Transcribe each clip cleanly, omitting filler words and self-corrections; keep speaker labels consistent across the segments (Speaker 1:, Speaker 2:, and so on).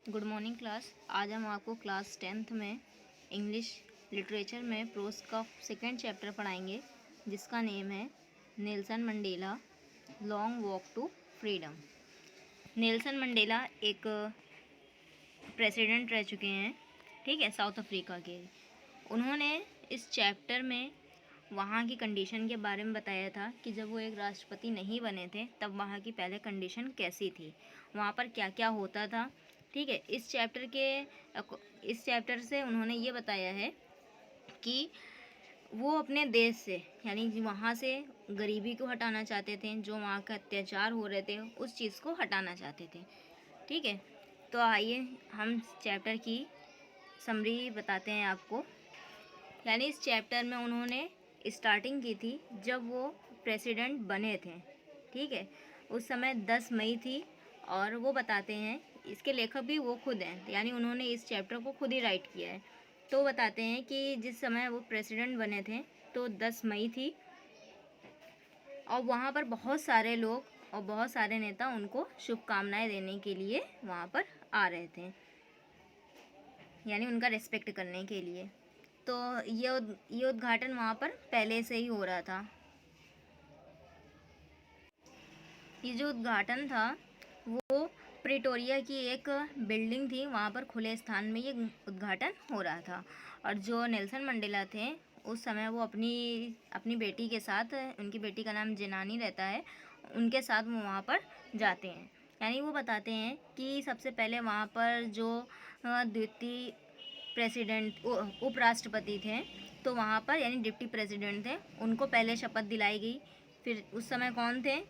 Speaker 1: Good morning class. आज हम आपको क्लास 10th में इंग्लिश लिटरेचर में प्रोज का सेकंड चैप्टर पढ़ाएंगे, जिसका नेम है Nelson Mandela long walk to freedom. Nelson Mandela एक प्रेसिडेंट रह चुके हैं, ठीक है, साउथ अफ्रीका के। उन्होंने इस चैप्टर में वहाँ की कंडीशन के बारे में बताया था कि जब वो एक राष्ट्रपति नहीं बने थे तब वहाँ की पहले कंडीशन कैसी थी, वहाँ पर क्या क्या होता था, ठीक है। इस चैप्टर से उन्होंने ये बताया है कि वो अपने देश से यानी वहाँ से गरीबी को हटाना चाहते थे, जो वहाँ का अत्याचार हो रहे थे उस चीज़ को हटाना चाहते थे, ठीक है। तो आइए हम चैप्टर की समरी बताते हैं आपको। यानी इस चैप्टर में उन्होंने स्टार्टिंग की थी जब वो प्रेसिडेंट बने थे, ठीक है। उस समय 10 मई थी और वो बताते हैं, इसके लेखक भी वो खुद हैं, यानी उन्होंने इस चैप्टर को खुद ही राइट किया है। तो बताते हैं कि जिस समय वो प्रेसिडेंट बने थे तो 10 मई थी और वहाँ पर बहुत सारे लोग और बहुत सारे नेता उनको शुभकामनाएं देने के लिए वहाँ पर आ रहे थे, यानी उनका रिस्पेक्ट करने के लिए। तो ये उद्घाटन वहाँ पर पहले से ही हो रहा था। ये जो उद्घाटन था वो प्रिटोरिया की एक बिल्डिंग थी, वहाँ पर खुले स्थान में ये उद्घाटन हो रहा था। और जो नेल्सन मंडेला थे उस समय वो अपनी बेटी के साथ, उनकी बेटी का नाम जेनानी रहता है, उनके साथ वो वहाँ पर जाते हैं। यानी वो बताते हैं कि सबसे पहले वहाँ पर जो द्वितीय प्रेसिडेंट उपराष्ट्रपति थे, तो वहाँ पर यानी डिप्टी प्रेसिडेंट थे, उनको पहले शपथ दिलाई गई। फिर उस समय कौन थे,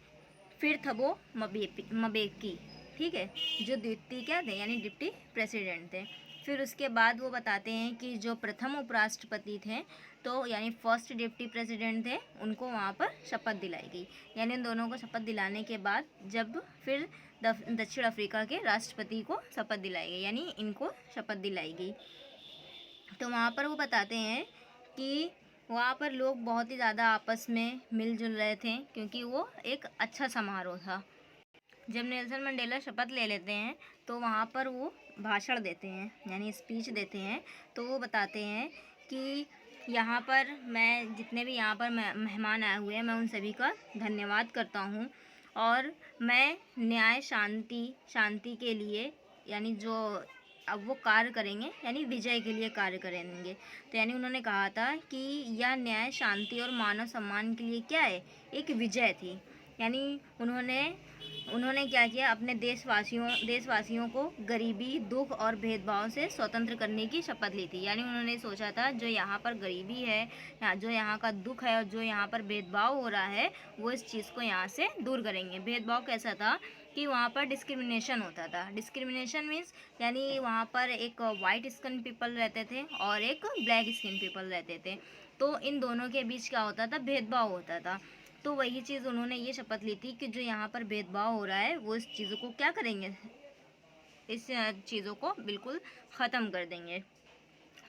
Speaker 1: फिर थबो मबेकी, ठीक है, जो द्वितीय क्या थे यानी डिप्टी प्रेसिडेंट थे। फिर उसके बाद वो बताते हैं कि जो प्रथम उपराष्ट्रपति थे, तो यानी फर्स्ट डिप्टी प्रेसिडेंट थे, उनको वहाँ पर शपथ दिलाई गई। यानी इन दोनों को शपथ दिलाने के बाद जब फिर दक्षिण अफ्रीका के राष्ट्रपति को शपथ दिलाई गई, यानी इनको शपथ दिलाई गई। तो वहाँ पर वो बताते हैं कि वहाँ पर लोग बहुत ही ज़्यादा आपस में मिलजुल रहे थे, क्योंकि वो एक अच्छा समारोह था। जब नेल्सन मंडेला शपथ ले लेते हैं तो वहाँ पर वो भाषण देते हैं, यानी स्पीच देते हैं। तो वो बताते हैं कि यहाँ पर मैं जितने भी यहाँ पर मेहमान आए हुए हैं, मैं उन सभी का धन्यवाद करता हूँ और मैं न्याय शांति के लिए यानी जो अब वो कार्य करेंगे, यानी विजय के लिए कार्य करेंगे। तो यानी उन्होंने कहा था कि यह न्याय शांति और मानव सम्मान के लिए क्या है, एक विजय थी। यानी उन्होंने क्या किया, अपने देशवासियों को गरीबी, दुख और भेदभाव से स्वतंत्र करने की शपथ ली थी। यानी उन्होंने सोचा था जो यहाँ पर गरीबी है, जो यहाँ का दुख है और जो यहाँ पर भेदभाव हो रहा है, वो इस चीज़ को यहाँ से दूर करेंगे। भेदभाव कैसा था कि वहाँ पर डिस्क्रिमिनेशन होता था। डिस्क्रिमिनेशन मीन्स यानी वहाँ पर एक वाइट स्किन पीपल रहते थे और एक ब्लैक स्किन पीपल रहते थे, तो इन दोनों के बीच क्या होता था, भेदभाव होता था। तो वही चीज़ उन्होंने ये शपथ ली थी कि जो यहाँ पर भेदभाव हो रहा है वो इस चीज़ों को क्या करेंगे, इस चीज़ों को बिल्कुल ख़त्म कर देंगे।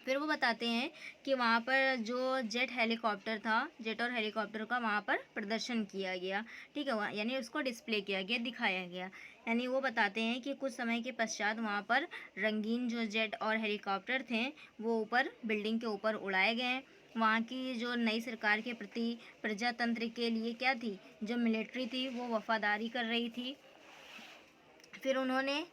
Speaker 1: फिर वो बताते हैं कि वहाँ पर जो जेट और हेलीकॉप्टर का वहाँ पर प्रदर्शन किया गया, ठीक है, यानी उसको डिस्प्ले किया गया, दिखाया गया। यानी वो बताते हैं कि कुछ समय के पश्चात वहाँ पर रंगीन जो जेट और हेलीकॉप्टर थे वो ऊपर बिल्डिंग के ऊपर उड़ाए गए। वहाँ की जो नई सरकार के प्रति प्रजातंत्र के लिए क्या थी, जो मिलिट्री थी वो वफादारी कर रही थी। फिर उन्होंने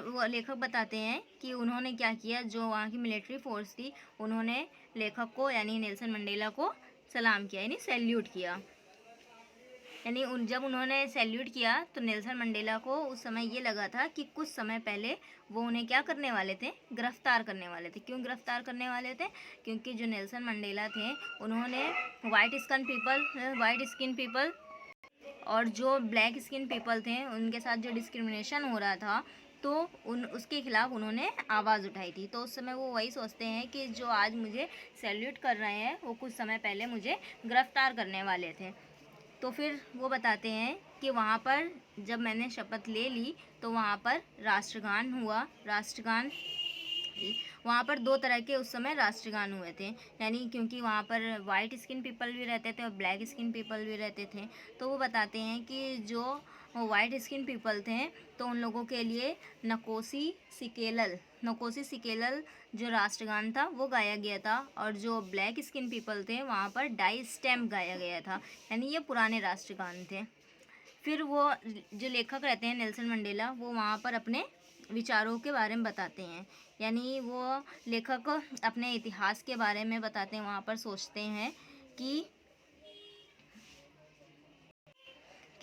Speaker 1: वो लेखक बताते हैं कि उन्होंने क्या किया, जो वहाँ की मिलिट्री फोर्स थी उन्होंने लेखक को यानी नेल्सन मंडेला को सलाम किया, यानी सैल्यूट किया। यानी जब उन्होंने सैल्यूट किया तो नेल्सन मंडेला को उस समय ये लगा था कि कुछ समय पहले वो उन्हें क्या करने वाले थे, गिरफ्तार करने वाले थे। क्यों गिरफ्तार करने वाले थे, क्योंकि जो नेल्सन मंडेला थे उन्होंने वाइट स्किन पीपल और जो ब्लैक स्किन पीपल थे उनके साथ जो डिस्क्रिमिनेशन हो रहा था, तो उसके खिलाफ उन्होंने आवाज़ उठाई थी। तो उस समय वो वही सोचते हैं कि जो आज मुझे सैल्यूट कर रहे हैं वो कुछ समय पहले मुझे गिरफ्तार करने वाले थे। तो फिर वो बताते हैं कि वहाँ पर जब मैंने शपथ ले ली तो वहाँ पर राष्ट्रगान हुआ। वहाँ पर 2 तरह के उस समय राष्ट्रगान हुए थे, यानी क्योंकि वहाँ पर वाइट स्किन पीपल भी रहते थे और ब्लैक स्किन पीपल भी रहते थे। तो वो बताते हैं कि जो वो वाइट स्किन पीपल थे तो उन लोगों के लिए नकोसी सिकेलल जो राष्ट्रगान था वो गाया गया था, और जो ब्लैक स्किन पीपल थे वहाँ पर डाई स्टैम्प गाया गया था, यानी ये पुराने राष्ट्रगान थे। फिर वो जो लेखक रहते हैं नेल्सन मंडेला, वो वहाँ पर अपने विचारों के बारे में बताते हैं, यानी वो लेखक अपने इतिहास के बारे में बताते हैं, वहाँ पर सोचते हैं कि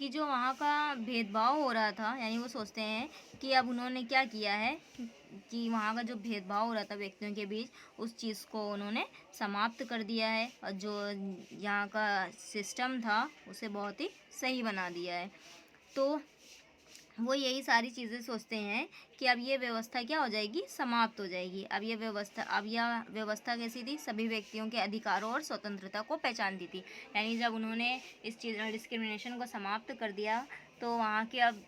Speaker 1: जो वहाँ का भेदभाव हो रहा था, यानी वो सोचते हैं कि अब उन्होंने क्या किया है कि वहाँ का जो भेदभाव हो रहा था व्यक्तियों के बीच, उस चीज़ को उन्होंने समाप्त कर दिया है, और जो यहाँ का सिस्टम था उसे बहुत ही सही बना दिया है। तो वो यही सारी चीज़ें सोचते हैं कि अब ये व्यवस्था क्या हो जाएगी, समाप्त हो जाएगी। अब यह व्यवस्था कैसी थी, सभी व्यक्तियों के अधिकारों और स्वतंत्रता को पहचानती थी, यानी जब उन्होंने इस चीज़ डिस्क्रिमिनेशन को समाप्त कर दिया तो वहाँ के अब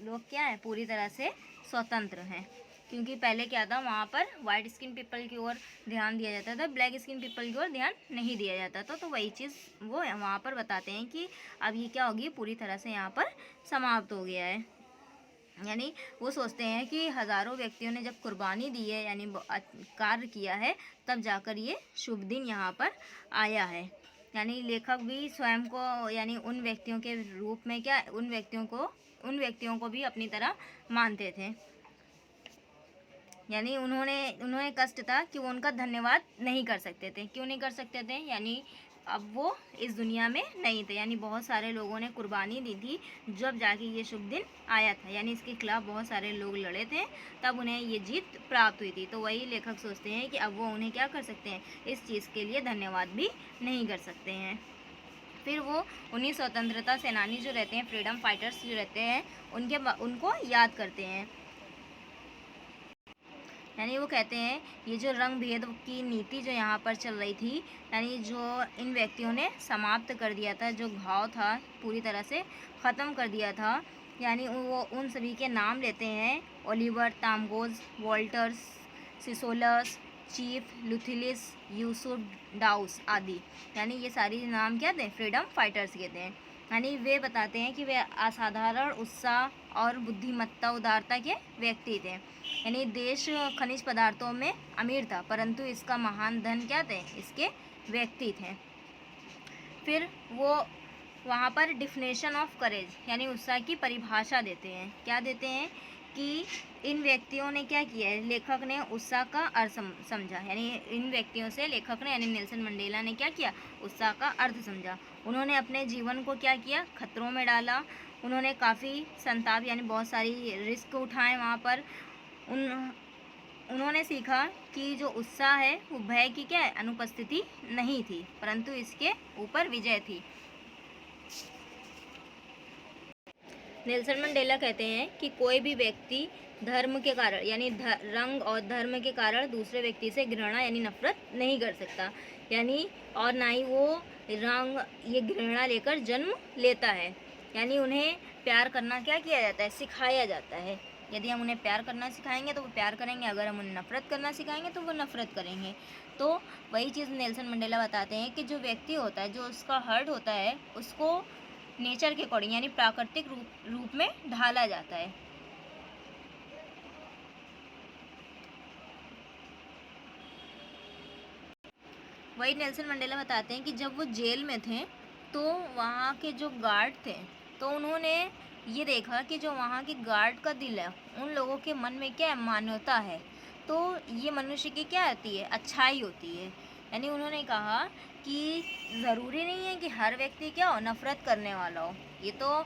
Speaker 1: लोग क्या हैं, पूरी तरह से स्वतंत्र हैं। क्योंकि पहले क्या था, वहाँ पर वाइट स्किन पीपल की ओर ध्यान दिया जाता था, ब्लैक स्किन पीपल की ओर ध्यान नहीं दिया जाता था। तो वही चीज़ वो वहाँ पर बताते हैं कि अब ये क्या होगी, पूरी तरह से यहाँ पर समाप्त हो गया है। यानी वो सोचते हैं कि हज़ारों व्यक्तियों ने जब कुर्बानी दी है, यानी कार्य किया है, तब जाकर ये शुभ दिन यहाँ पर आया है। यानी लेखक भी स्वयं को, यानी उन व्यक्तियों के रूप में क्या, उन व्यक्तियों को भी अपनी तरह मानते थे। यानी उन्हें कष्ट था कि वो उनका धन्यवाद नहीं कर सकते थे। क्यों नहीं कर सकते थे, यानी अब वो इस दुनिया में नहीं थे, यानी बहुत सारे लोगों ने कुर्बानी दी थी जब जाके ये शुभ दिन आया था, यानी इसके खिलाफ बहुत सारे लोग लड़े थे, तब उन्हें ये जीत प्राप्त हुई थी। तो वही लेखक सोचते हैं कि अब वो उन्हें क्या कर सकते हैं, इस चीज़ के लिए धन्यवाद भी नहीं कर सकते हैं। फिर वो उन्हीं स्वतंत्रता सेनानी जो रहते हैं, फ्रीडम फाइटर्स जो रहते हैं, उनको याद करते हैं। यानी वो कहते हैं ये जो रंग भेद की नीति जो यहाँ पर चल रही थी, यानी जो इन व्यक्तियों ने समाप्त कर दिया था, जो घाव था पूरी तरह से ख़त्म कर दिया था, यानी वो उन सभी के नाम लेते हैं, ओलिवर तामगोज, वॉल्टर्स, सिसोलस, चीफ लुथिलिस, यूसुफ डाउस आदि, यानी ये सारी नाम क्या थे, फ्रीडम फाइटर्स के थे। यानी वे बताते हैं कि वे असाधारण उत्साह और बुद्धिमत्ता उदारता के व्यक्ति थे। यानी देश खनिज पदार्थों में अमीर था, परंतु इसका महान धन क्या थे, इसके व्यक्ति थे। फिर वो वहाँ पर डिफिनेशन ऑफ करेज, यानी उत्साह की परिभाषा देते हैं। क्या देते हैं कि इन व्यक्तियों ने क्या किया है, लेखक ने उत्साह का अर्थ समझा, यानी इन व्यक्तियों से लेखक ने, यानी नेल्सन मंडेला ने क्या किया, उत्साह का अर्थ समझा। उन्होंने अपने जीवन को क्या किया, खतरों में डाला। उन्होंने काफ़ी संताप, यानी बहुत सारी रिस्क उठाए वहाँ पर। उन्होंने सीखा कि जो उत्साह है वो भय की क्या है, अनुपस्थिति नहीं थी, परंतु इसके ऊपर विजय थी। नेल्सन मंडेला कहते हैं कि कोई भी व्यक्ति धर्म के कारण, यानी रंग और धर्म के कारण दूसरे व्यक्ति से घृणा यानी नफरत नहीं कर सकता, यानी और ना ही वो रंग ये घृणा लेकर जन्म लेता है। यानी उन्हें प्यार करना क्या किया जाता है, सिखाया जाता है। यदि हम उन्हें प्यार करना सिखाएंगे तो वो प्यार करेंगे, अगर हम उन्हें नफरत करना सिखाएंगे तो वो नफरत करेंगे। तो वही चीज़ नेल्सन मंडेला बताते हैं कि जो व्यक्ति होता है, जो उसका हर्ट होता है, उसको नेचर के अकॉर्डिंग, यानी प्राकृतिक रूप में ढाला जाता है। वही नेल्सन मंडेला बताते हैं कि जब वो जेल में थे तो वहाँ के जो गार्ड थे, तो उन्होंने ये देखा कि जो वहाँ के गार्ड का दिल है, उन लोगों के मन में क्या है, मानवता है। तो ये मनुष्य की क्या होती है, अच्छाई होती है। यानी उन्होंने कहा कि ज़रूरी नहीं है कि हर व्यक्ति क्या हो, नफ़रत करने वाला हो, ये तो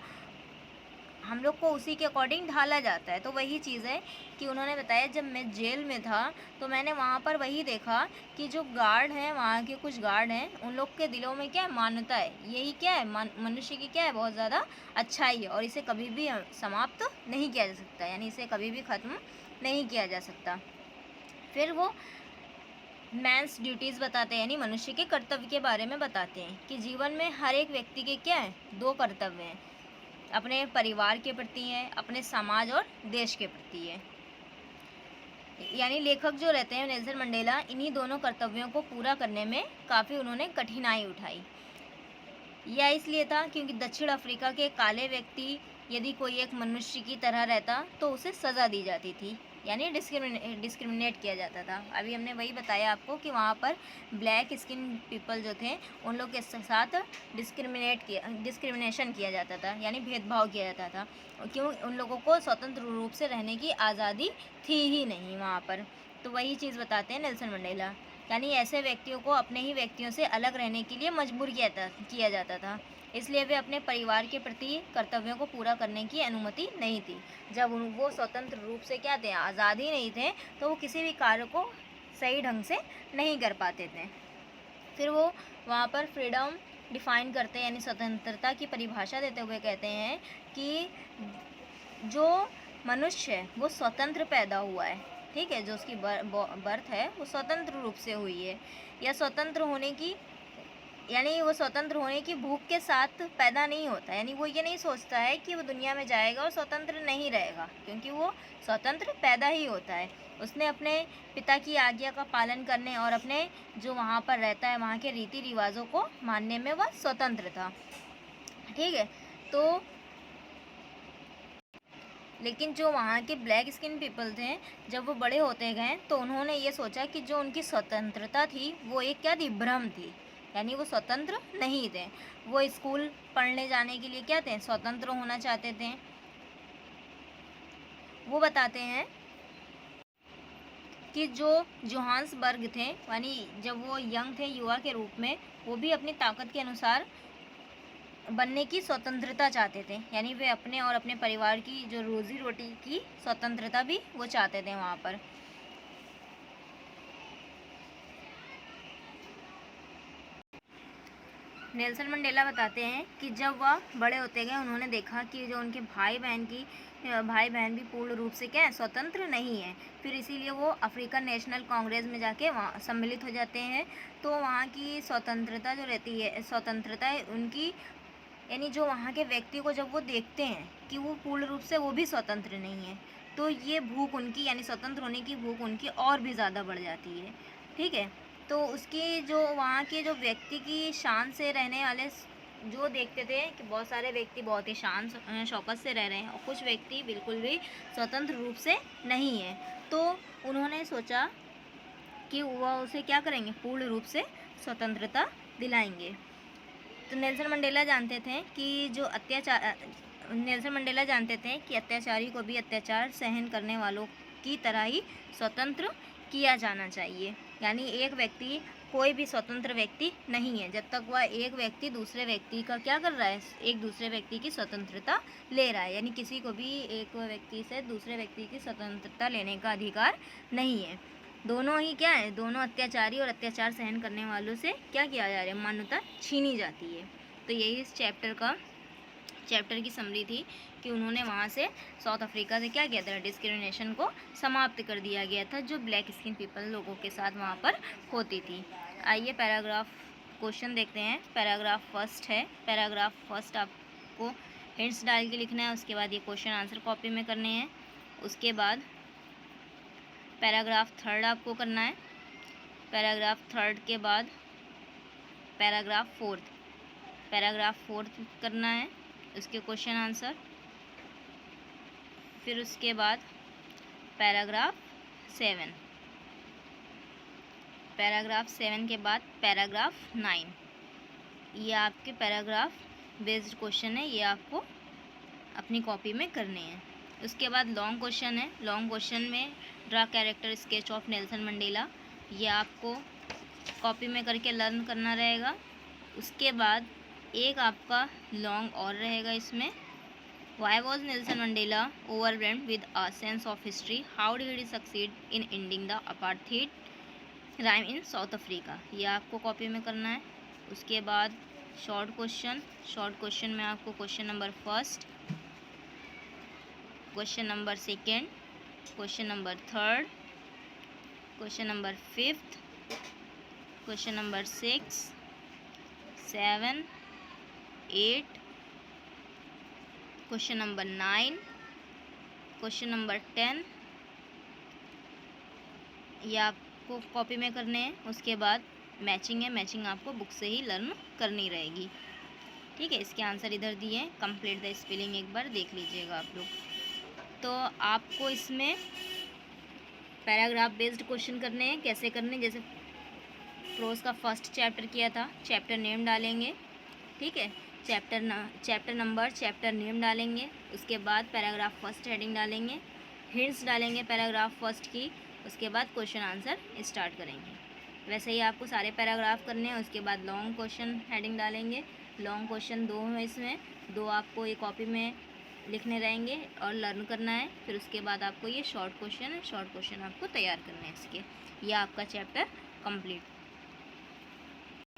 Speaker 1: हम लोग को उसी के अकॉर्डिंग ढाला जाता है। तो वही चीज़ है कि उन्होंने बताया जब मैं जेल में था तो मैंने वहाँ पर वही देखा कि जो गार्ड हैं, वहाँ के कुछ गार्ड हैं, उन लोग के दिलों में क्या है, मानवता है। यही क्या है, मनुष्य की क्या है, बहुत ज़्यादा अच्छाई है, और इसे कभी भी समाप्त नहीं किया जा सकता, यानी इसे कभी भी ख़त्म नहीं किया जा सकता। फिर वो मैंस ड्यूटीज़ बताते हैं, यानी मनुष्य के कर्तव्य के बारे में बताते हैं कि जीवन में हर एक व्यक्ति के क्या है, 2 कर्तव्य हैं, अपने परिवार के प्रति हैं, अपने समाज और देश के प्रति है। यानी लेखक जो रहते हैं नेल्सन मंडेला, इन्हीं दोनों कर्तव्यों को पूरा करने में काफ़ी उन्होंने कठिनाई उठाई। यह इसलिए था क्योंकि दक्षिण अफ्रीका के काले व्यक्ति यदि कोई एक मनुष्य की तरह रहता तो उसे सज़ा दी जाती थी, यानी डिस्क्रिमिनेट किया जाता था। अभी हमने वही बताया आपको कि वहाँ पर ब्लैक स्किन पीपल जो थे उन लोग के साथ डिस्क्रिमिनेशन किया जाता था, यानी भेदभाव किया जाता था, क्यों उन लोगों को स्वतंत्र रूप से रहने की आज़ादी थी ही नहीं वहाँ पर। तो वही चीज़ बताते हैं नेल्सन मंडेला, यानी ऐसे व्यक्तियों को अपने ही व्यक्तियों से अलग रहने के लिए मजबूर किया जाता था, इसलिए वे अपने परिवार के प्रति कर्तव्यों को पूरा करने की अनुमति नहीं थी। जब वो स्वतंत्र रूप से क्या थे, आज़ादी नहीं थे, तो वो किसी भी कार्य को सही ढंग से नहीं कर पाते थे। फिर वो वहाँ पर फ्रीडम डिफाइन करते हैं, यानी स्वतंत्रता की परिभाषा देते हुए कहते हैं कि जो मनुष्य है वो स्वतंत्र पैदा हुआ है, ठीक है, जो उसकी बर्थ है वो स्वतंत्र रूप से हुई है, या स्वतंत्र होने की, यानी वो स्वतंत्र होने की भूख के साथ पैदा नहीं होता, यानी वो ये नहीं सोचता है कि वो दुनिया में जाएगा और स्वतंत्र नहीं रहेगा, क्योंकि वो स्वतंत्र पैदा ही होता है। उसने अपने पिता की आज्ञा का पालन करने और अपने जो वहाँ पर रहता है वहाँ के रीति रिवाजों को मानने में वह स्वतंत्र था, ठीक है। तो लेकिन जो वहाँ के ब्लैक स्किन पीपल थे, जब वो बड़े होते गए तो उन्होंने ये सोचा कि जो उनकी स्वतंत्रता थी वो एक क्या थी, भ्रम थी, यानी वो स्वतंत्र नहीं थे। वो स्कूल पढ़ने जाने के लिए क्या थे, स्वतंत्र होना चाहते थे। वो बताते हैं कि जो जोहान्सबर्ग थे, यानी जब वो यंग थे, युवा के रूप में, वो भी अपनी ताकत के अनुसार बनने की स्वतंत्रता चाहते थे, यानी वे अपने और अपने परिवार की जो रोजी रोटी की स्वतंत्रता भी वो चाहते थे वहाँ पर। नेल्सन मंडेला बताते हैं कि जब वह बड़े होते गए उन्होंने देखा कि जो उनके भाई बहन भी पूर्ण रूप से क्या है, स्वतंत्र नहीं है। फिर इसीलिए वो अफ्रीकन नेशनल कांग्रेस में जाके वहाँ सम्मिलित हो जाते हैं। तो वहाँ की स्वतंत्रता जो रहती है, स्वतंत्रता है उनकी, यानी जो वहाँ के व्यक्ति को जब वो देखते हैं कि वो पूर्ण रूप से वो भी स्वतंत्र नहीं है, तो ये भूख उनकी, यानी स्वतंत्र होने की भूख उनकी और भी ज़्यादा बढ़ जाती है, ठीक है। तो उसकी जो वहाँ के जो व्यक्ति की शान से रहने वाले जो देखते थे कि बहुत सारे व्यक्ति बहुत ही शान शौकत से रह रहे हैं और कुछ व्यक्ति बिल्कुल भी स्वतंत्र रूप से नहीं है, तो उन्होंने सोचा कि वह उसे क्या करेंगे, पूर्ण रूप से स्वतंत्रता दिलाएंगे। तो नेल्सन मंडेला जानते थे कि अत्याचारी को भी अत्याचार सहन करने वालों की तरह ही स्वतंत्र किया जाना चाहिए, यानी एक व्यक्ति, कोई भी स्वतंत्र व्यक्ति नहीं है जब तक वह एक व्यक्ति दूसरे व्यक्ति का क्या कर रहा है, एक दूसरे व्यक्ति की स्वतंत्रता ले रहा है, यानी किसी को भी एक व्यक्ति से दूसरे व्यक्ति की स्वतंत्रता लेने का अधिकार नहीं है। दोनों ही क्या है, दोनों अत्याचारी और अत्याचार सहन करने वालों से क्या किया जा रहा है, मान्यता छीनी जाती है। तो यही इस चैप्टर की समरी थी कि उन्होंने वहाँ से साउथ अफ्रीका से क्या किया था, डिस्क्रिमिनेशन को समाप्त कर दिया गया था जो ब्लैक स्किन पीपल लोगों के साथ वहाँ पर होती थी। आइए पैराग्राफ क्वेश्चन देखते हैं। पैराग्राफ फर्स्ट है, पैराग्राफ फर्स्ट आपको हिंट्स डाल के लिखना है, उसके बाद ये क्वेश्चन आंसर कॉपी में करने हैं। उसके बाद पैराग्राफ थर्ड आपको करना है, पैराग्राफ थर्ड के बाद पैराग्राफ फोर्थ करना है, उसके क्वेश्चन आंसर। फिर उसके बाद पैराग्राफ 7 के बाद पैराग्राफ 9। ये आपके पैराग्राफ बेस्ड क्वेश्चन है, ये आपको अपनी कॉपी में करने हैं। उसके बाद लॉन्ग क्वेश्चन है, लॉन्ग क्वेश्चन में draw character sketch of Nelson Mandela, ये आपको कॉपी में करके लर्न करना रहेगा। उसके बाद एक आपका लॉन्ग और रहेगा इसमें, why was Nelson Mandela overwhelmed with a sense of history, how did he succeed in ending the apartheid rhyme in south Africa, ये आपको कॉपी में करना है। उसके बाद शॉर्ट क्वेश्चन में आपको question number first, question number second, question number third, question number fifth, question number 6, 7, 8, question number 9, question number 10, ये आपको कॉपी में करने हैं। उसके बाद मैचिंग है, मैचिंग आपको बुक से ही लर्न करनी रहेगी। ठीक है, इसके आंसर इधर दिए हैं। कंप्लीट द स्पेलिंग एक बार देख लीजिएगा आप लोग। तो आपको इसमें पैराग्राफ बेस्ड क्वेश्चन करने हैं। कैसे करने हैं, जैसे प्रोज का फर्स्ट चैप्टर किया था, चैप्टर नेम डालेंगे, ठीक है, चैप्टर नंबर, चैप्टर नेम डालेंगे, उसके बाद पैराग्राफ फर्स्ट हेडिंग डालेंगे, हिंट्स डालेंगे पैराग्राफ फर्स्ट की, उसके बाद क्वेश्चन आंसर स्टार्ट करेंगे। वैसे ही आपको सारे पैराग्राफ करने हैं। उसके बाद लॉन्ग क्वेश्चन हेडिंग डालेंगे। लॉन्ग क्वेश्चन 2 हैं इसमें, 2 आपको ये कॉपी में लिखने रहेंगे और लर्न करना है। फिर उसके बाद आपको ये शॉर्ट क्वेश्चन है, शॉर्ट क्वेश्चन आपको तैयार करने हैं इसके। ये आपका चैप्टर कंप्लीट।